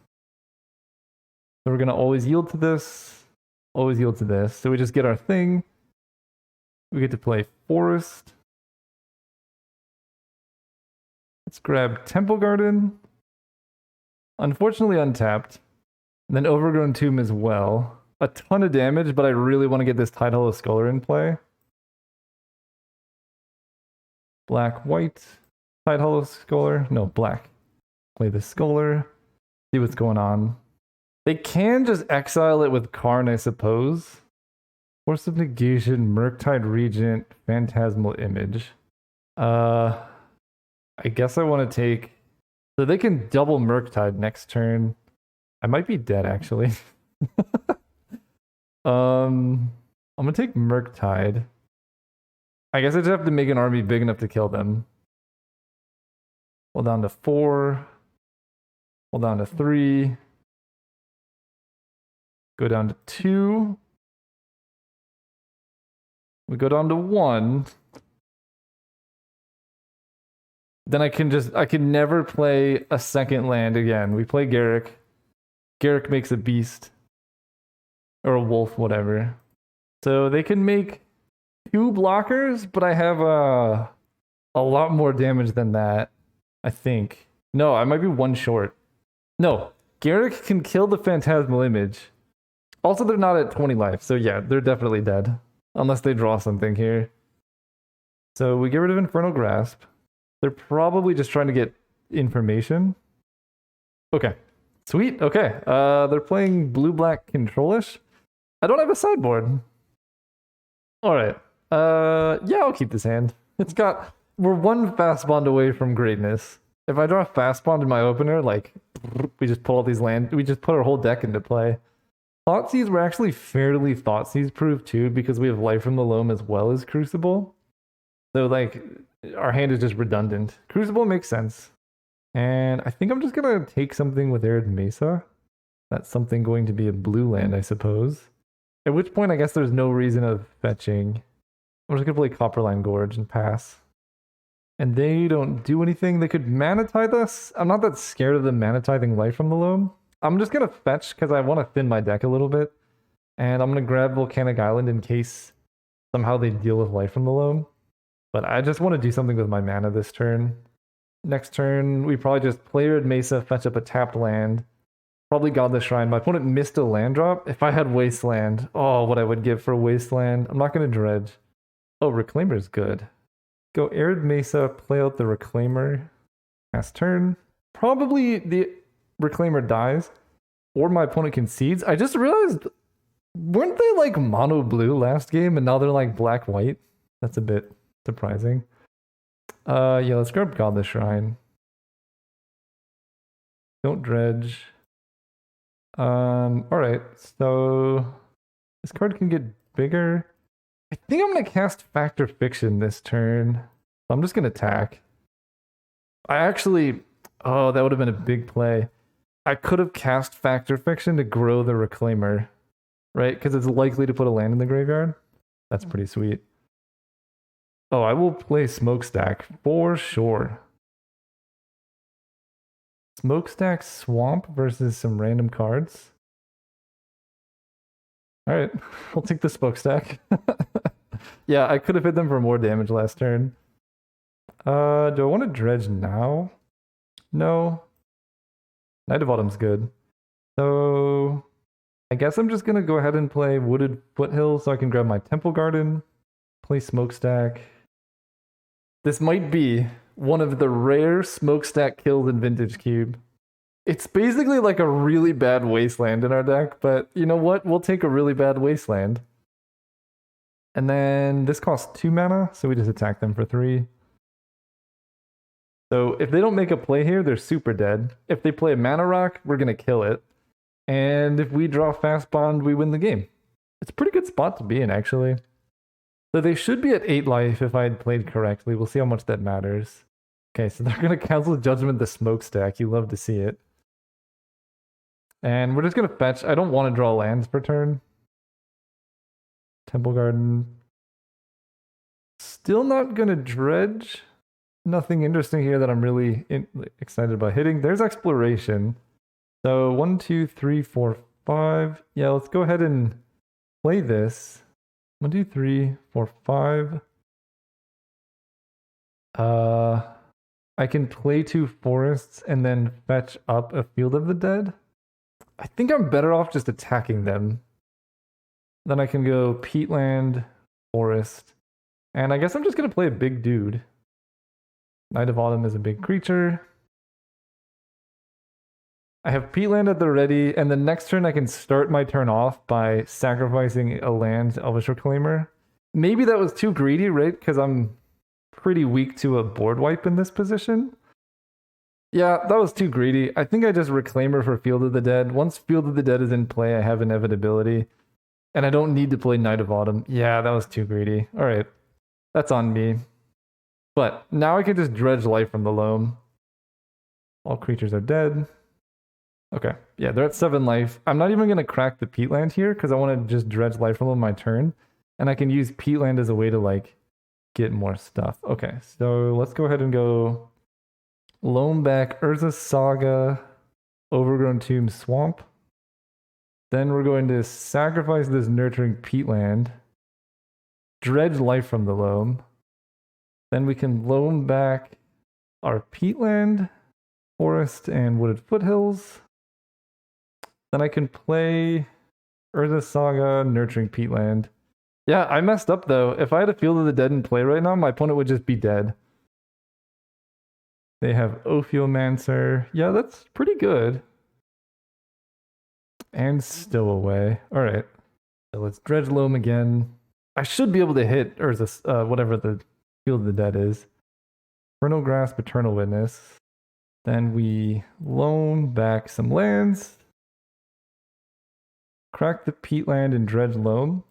So we're going to always yield to this. Always yield to this. So we just get our thing. We get to play Forest. Let's grab Temple Garden. Unfortunately untapped. And then Overgrown Tomb as well. A ton of damage, but I really want to get this Tidehollow Scholar in play. Black, white. Tidehollow Scholar. No, black. Play the Scholar. See what's going on. They can just exile it with Karn, I suppose. Force of Negation, Murktide Regent, Phantasmal Image. I guess I want to take... So they can double Murktide next turn. I might be dead, actually. I'm going to take Murktide. I guess I just have to make an army big enough to kill them. Hold down to 4. Hold down to 3. Go down to 2. We go down to 1. Then I can never play a second land again. We play Garrick. Garrick makes a beast. Or a wolf, whatever. So they can make 2 blockers, but I have a lot more damage than that, I think. No, I might be 1 short. No, Garrick can kill the Phantasmal Image. Also, they're not at 20 life, so yeah, they're definitely dead. Unless they draw something here. So we get rid of Infernal Grasp. They're probably just trying to get information. Okay. Sweet. Okay. They're playing blue-black control-ish. I don't have a sideboard. Alright. Yeah, I'll keep this hand. We're 1 Fast Bond away from greatness. If I draw a Fast Bond in my opener, like, we just pull all these lands, we just put our whole deck into play. Thoughtseize, we're actually fairly Thoughtseize proof too, because we have Life from the Loam as well as Crucible. So, like, our hand is just redundant. Crucible makes sense. And I think I'm just going to take something with Arid Mesa. That's something going to be a blue land, I suppose. At which point, I guess there's no reason of fetching. I'm just going to play Copperline Gorge and pass. And they don't do anything. They could Mana Tithe us. I'm not that scared of them Mana Tithing Life from the Loam. I'm just going to fetch because I want to thin my deck a little bit. And I'm going to grab Volcanic Island in case somehow they deal with Life from the Loam. But I just want to do something with my mana this turn. Next turn, we probably just play Arid Mesa, fetch up a tapped land. Probably Godless Shrine. My opponent missed a land drop. If I had Wasteland, oh, what I would give for Wasteland. I'm not going to dredge. Oh, Reclaimer's good. Go Arid Mesa, play out the Reclaimer. Last turn. Probably the Reclaimer dies, or my opponent concedes. I just realized, weren't they like mono blue last game, and now they're like black white? That's a bit surprising. Yeah, let's grab Godless Shrine. Don't dredge. Alright, so this card can get bigger. I think I'm gonna cast Fact or Fiction this turn. So I'm just gonna attack. I actually... Oh, that would have been a big play. I could have cast Factor Fiction to grow the Reclaimer, right? Because it's likely to put a land in the graveyard. That's pretty sweet. Oh, I will play Smokestack for sure. Smokestack Swamp versus some random cards. All right, I'll take the Smokestack. Yeah, I could have hit them for more damage last turn. Do I want to dredge now? No. Knight of Autumn's good. So I guess I'm just gonna go ahead and play Wooded Foothills so I can grab my Temple Garden, play Smokestack. This might be one of the rare Smokestack kills in Vintage Cube. It's basically like a really bad Wasteland in our deck, but you know what? We'll take a really bad Wasteland. And then this costs 2 mana, so we just attack them for 3. So if they don't make a play here, they're super dead. If they play a Mana Rock, we're going to kill it. And if we draw Fast Bond, we win the game. It's a pretty good spot to be in, actually. So they should be at 8 life if I had played correctly. We'll see how much that matters. Okay, so they're going to cancel Judgment the Smokestack. You love to see it. And we're just going to fetch. I don't want to draw lands per turn. Temple Garden. Still not going to dredge. Nothing interesting here that I'm really excited about hitting. There's Exploration. So 1, 2, 3, 4, 5. Yeah, let's go ahead and play this. 1, 2, 3, 4, 5. I can play 2 forests and then fetch up a Field of the Dead. I think I'm better off just attacking them. Then I can go Peatland, Forest. And I guess I'm just going to play a big dude. Knight of Autumn is a big creature. I have Peatland at the ready, and the next turn I can start my turn off by sacrificing a land to Elvish Reclaimer. Maybe that was too greedy, right? Because I'm pretty weak to a board wipe in this position. Yeah, that was too greedy. I think I just Reclaimer for Field of the Dead. Once Field of the Dead is in play, I have Inevitability. And I don't need to play Knight of Autumn. Yeah, that was too greedy. All right, that's on me. But now I can just dredge life from the loam. All creatures are dead. Okay, yeah, they're at 7 life. I'm not even going to crack the Peatland here because I want to just dredge life from them my turn. And I can use Peatland as a way to like get more stuff. Okay, so let's go ahead and go loam back Urza Saga, Overgrown Tomb Swamp. Then we're going to sacrifice this Nurturing Peatland, dredge life from the loam. Then we can loam back our Peatland, Forest, and Wooded Foothills. Then I can play Urza Saga, Nurturing Peatland. Yeah, I messed up though. If I had a Field of the Dead in play right now, my opponent would just be dead. They have Ophiomancer. Yeah, that's pretty good. And Stowaway. Alright. So let's dredge loam again. I should be able to hit Urza, whatever the Field of the Dead is. Vernal Grasp, Eternal Witness. Then we loam back some lands. Crack the Peatland and dredge loam.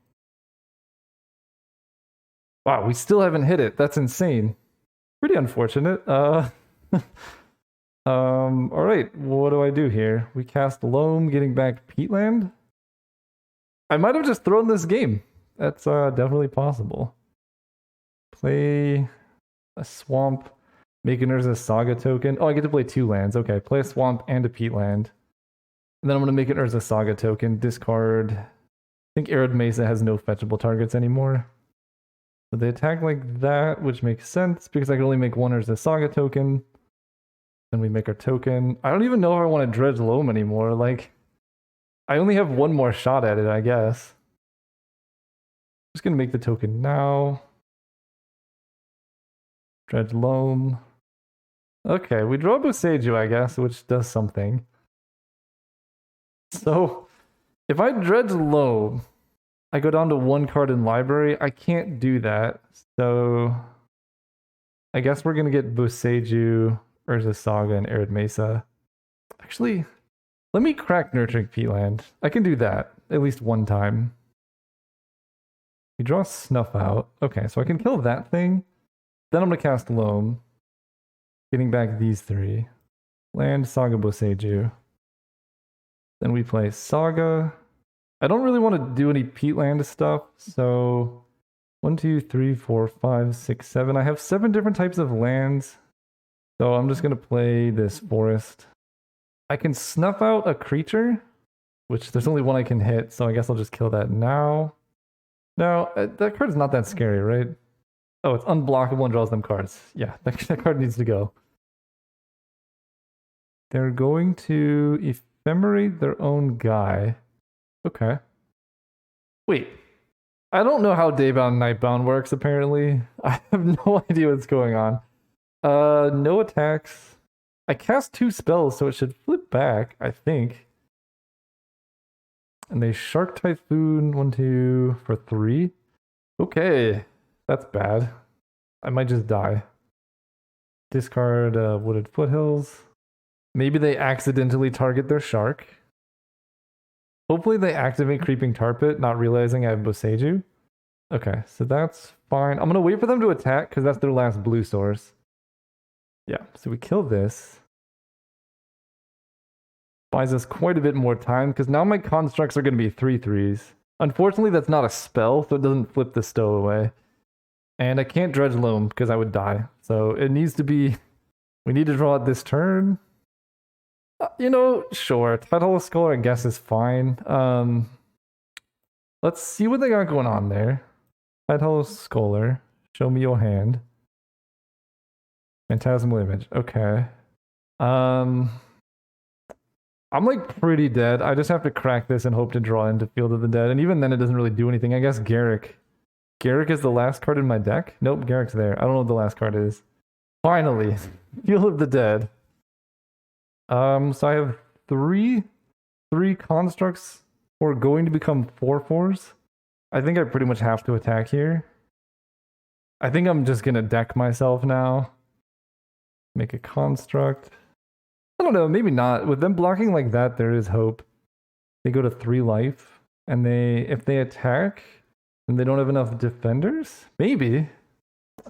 Wow, we still haven't hit it. That's insane. Pretty unfortunate. All right, what do I do here? We cast loam, getting back Peatland. I might have just thrown this game. That's definitely possible. Play a swamp, make an Urza Saga token. Oh, I get to play 2 lands. Okay, play a swamp and a Peatland. And then I'm going to make an Urza Saga token, discard. I think Arid Mesa has no fetchable targets anymore. So they attack like that, which makes sense because I can only make 1 Urza Saga token. Then we make our token. I don't even know if I want to dredge loam anymore. Like, I only have 1 more shot at it, I guess. Just going to make the token now. Dredge loam. Okay, we draw Boseiju, I guess, which does something. So, if I dredge loam, I go down to 1 card in library. I can't do that. So, I guess we're going to get Boseiju, Urza Saga, and Arid Mesa. Actually, let me crack Nurturing Peatland. I can do that at least 1 time. We draw Snuff out. Okay, so I can kill that thing. Then I'm going to cast Loam, getting back these 3. Land Saga Boseiju. Then we play Saga. I don't really want to do any peatland stuff, so 1, 2, 3, 4, 5, 6, 7. I have 7 different types of lands, so I'm just gonna play this forest. I can snuff out a creature, which there's only one I can hit, so I guess I'll just kill that now. No, that card's not that scary, right? Oh, it's unblockable and draws them cards. Yeah, that card needs to go. They're going to ephemerate their own guy. Okay. Wait. I don't know how Daybound Nightbound works, apparently. I have no idea what's going on. No attacks. I cast 2 spells, so it should flip back, I think. And they Shark Typhoon 1, 2 for 3. Okay. That's bad. I might just die. Discard Wooded Foothills. Maybe they accidentally target their shark. Hopefully they activate Creeping Tar Pit, not realizing I have Boseiju. Okay, so that's fine. I'm going to wait for them to attack because that's their last blue source. Yeah, so we kill this. Buys us quite a bit more time because now my constructs are going to be 3/3s. Unfortunately, that's not a spell, so it doesn't flip the stowaway. And I can't Dredge Loam because I would die. So it needs to be... We need to draw it this turn. You know, sure. Tidal Scholar, I guess, is fine. Let's see what they got going on there. Tidal Scholar, show me your hand. Phantasmal Image, okay. I'm like pretty dead. I just have to crack this and hope to draw into Field of the Dead. And even then, it doesn't really do anything. I guess Garrick. Garrick is the last card in my deck? Nope, Garrick's there. I don't know what the last card is. Finally, Field of the Dead. So I have three constructs who are going to become 4/4s. I think I pretty much have to attack here. I think I'm just gonna deck myself now. Make a construct. I don't know, maybe not. With them blocking like that, there is hope. They go to 3 life, and if they attack, then they don't have enough defenders? Maybe.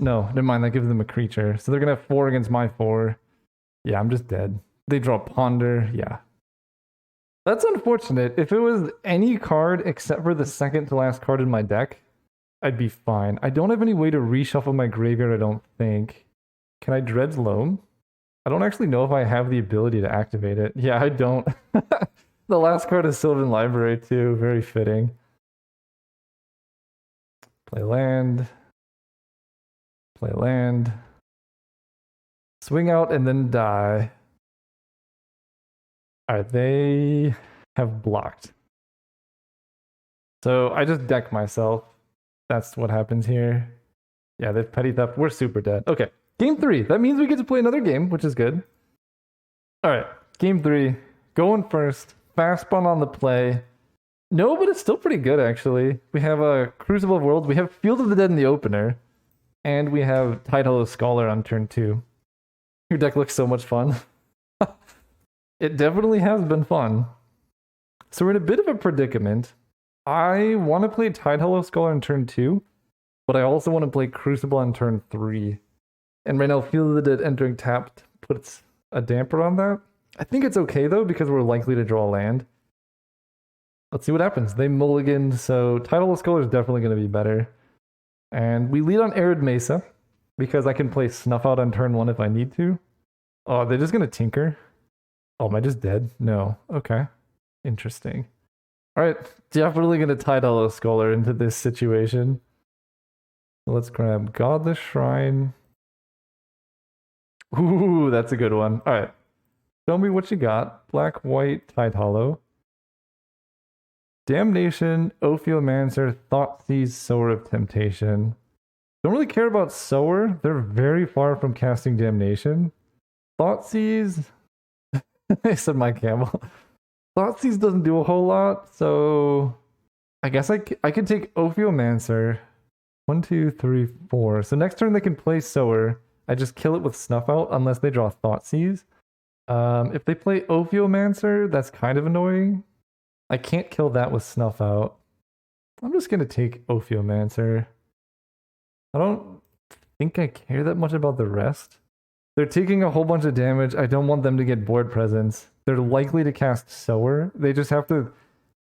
No, never mind, that gives them a creature. So they're gonna have 4 against my 4. Yeah, I'm just dead. They draw Ponder, yeah. That's unfortunate. If it was any card except for the second to last card in my deck, I'd be fine. I don't have any way to reshuffle my graveyard, I don't think. Can I Dredge Loam? I don't actually know if I have the ability to activate it. Yeah, I don't. The last card is Sylvan Library too, very fitting. Play land. Play land. Swing out and then die. Alright, they have blocked. So I just deck myself. That's what happens here. Yeah, they have Petty Theft. We're super dead. Okay, game 3. That means we get to play another game, which is good. Alright, game 3. Going first. Fast spawn on the play. No, but it's still pretty good, actually. We have a Crucible of Worlds. We have Field of the Dead in the opener. And we have Tidal Scholar on turn 2. Your deck looks so much fun. It definitely has been fun. So we're in a bit of a predicament. I want to play Tidal Scholar on turn 2, but I also want to play Crucible on turn 3. And right now, Field of the Dead entering tapped puts a damper on that. I think it's okay, though, because we're likely to draw land. Let's see what happens. They mulligan, so Tidal Scholar is definitely going to be better. And we lead on Arid Mesa, because I can play Snuff Out on turn 1 if I need to. Oh, they're just going to Tinker. Oh, am I just dead? No. Okay. Interesting. Alright, definitely going to Tidal Scholar into this situation. So let's grab Godless Shrine. Ooh, that's a good one. Alright. Show me what you got. Black, white, Tide Hollow. Damnation, Ophiomancer, Thoughtseize, Sower of Temptation. Don't really care about Sower. They're very far from casting Damnation. Thoughtseize... I said Mike Campbell. Thoughtseize doesn't do a whole lot, so... I guess I could take Ophiomancer. 1, 2, 3, 4. So next turn they can play Sower. I just kill it with Snuff Out unless they draw Thoughtseize. If they play Ophiomancer, that's kind of annoying. I can't kill that with Snuff Out. I'm just going to take Ophiomancer. I don't think I care that much about the rest. They're taking a whole bunch of damage. I don't want them to get board presence. They're likely to cast Sower. They just have to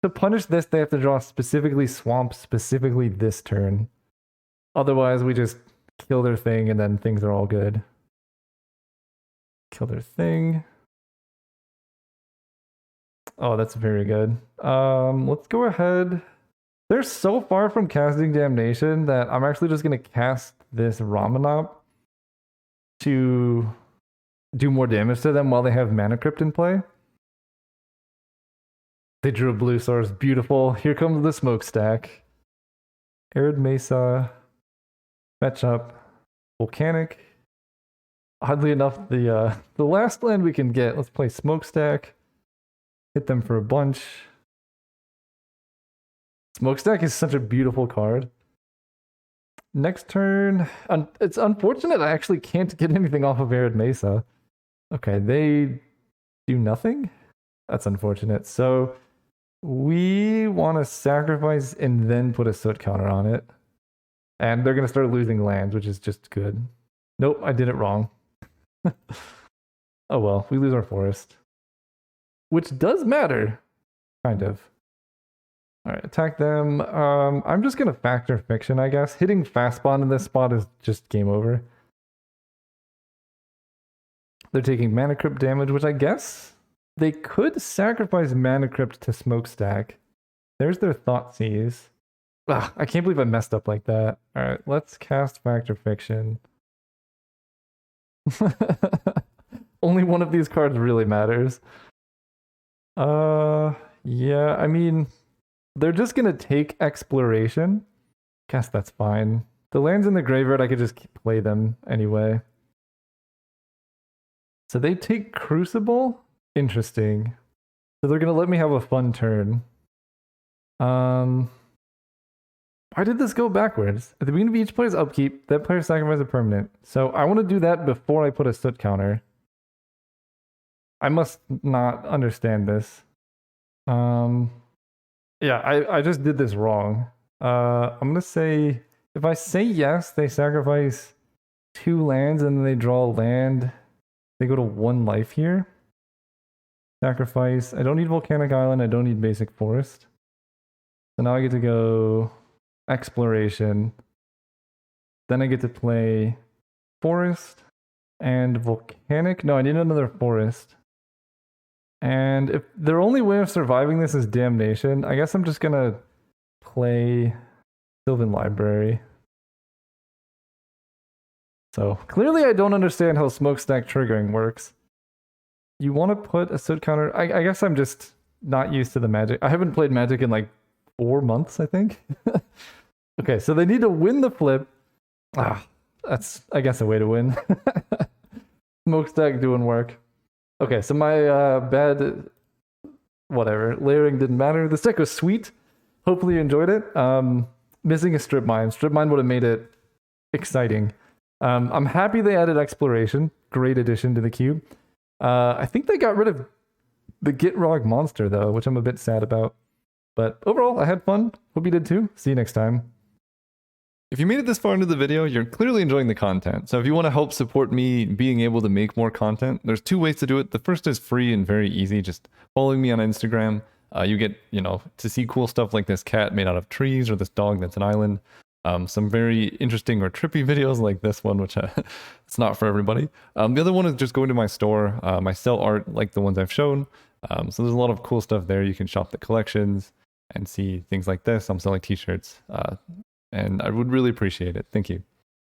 punish this, they have to draw specifically Swamp, specifically this turn. Otherwise, we just kill their thing and then things are all good. Kill their thing. Oh, that's very good. Let's go ahead. They're so far from casting Damnation that I'm actually just going to cast this Ramanop to do more damage to them while they have Mana Crypt in play. They drew a blue source. Beautiful. Here comes the Smokestack. Arid Mesa. Fetch up. Volcanic. Oddly enough, the last land we can get, let's play Smokestack. Hit them for a bunch. Smokestack is such a beautiful card. Next turn, it's unfortunate I actually can't get anything off of Arid Mesa. Okay, they do nothing? That's unfortunate. So we want to sacrifice and then put a Soot counter on it. And they're going to start losing lands, which is just good. Nope, I did it wrong. Oh well, we lose our forest. Which does matter, kind of. Alright, attack them. I'm just gonna Factor Fiction, I guess. Hitting fast spawn in this spot is just game over. They're taking Mana Crypt damage, which I guess they could sacrifice Mana Crypt to Smokestack. There's their Thoughtseize. Ugh, I can't believe I messed up like that. Alright, let's cast Factor Fiction. Only one of these cards really matters. Yeah, I mean, they're just gonna take Exploration. Guess that's fine. The lands in the graveyard, I could just play them anyway. So they take Crucible? Interesting. So they're gonna let me have a fun turn. Why did this go backwards? At the beginning of each player's upkeep, that player sacrifices a permanent. So I want to do that before I put a Soot counter. I must not understand this. Yeah, I just did this wrong. I'm gonna say, if I say yes, they sacrifice 2 lands and then they draw a land. They go to 1 life here. Sacrifice. I don't need Volcanic Island. I don't need Basic Forest. So now I get to go Exploration. Then I get to play Forest and Volcanic. No, I need another Forest. And if their only way of surviving this is Damnation, I guess I'm just gonna play Sylvan Library. So clearly I don't understand how Smokestack triggering works. You want to put a Soot counter? I guess I'm just not used to the Magic. I haven't played Magic in like 4 months, I think. Okay, so they need to win the flip. That's, I guess, a way to win. Smokestack doing work. Okay, so my bad, whatever, layering didn't matter. This deck was sweet. Hopefully you enjoyed it. Missing a Strip Mine. Strip Mine would have made it exciting. I'm happy they added Exploration. Great addition to the cube. I think they got rid of the Gitrog monster, though, which I'm a bit sad about. But overall, I had fun. Hope you did too. See you next time. If you made it this far into the video, you're clearly enjoying the content. So if you want to help support me being able to make more content, there's 2 ways to do it. The first is free and very easy. Just following me on Instagram. You get, to see cool stuff like this cat made out of trees or this dog that's an island. Some very interesting or trippy videos like this one, which it's not for everybody. The other one is just going to my store. I sell art like the ones I've shown. So there's a lot of cool stuff there. You can shop the collections and see things like this. I'm selling t-shirts. And I would really appreciate it. Thank you.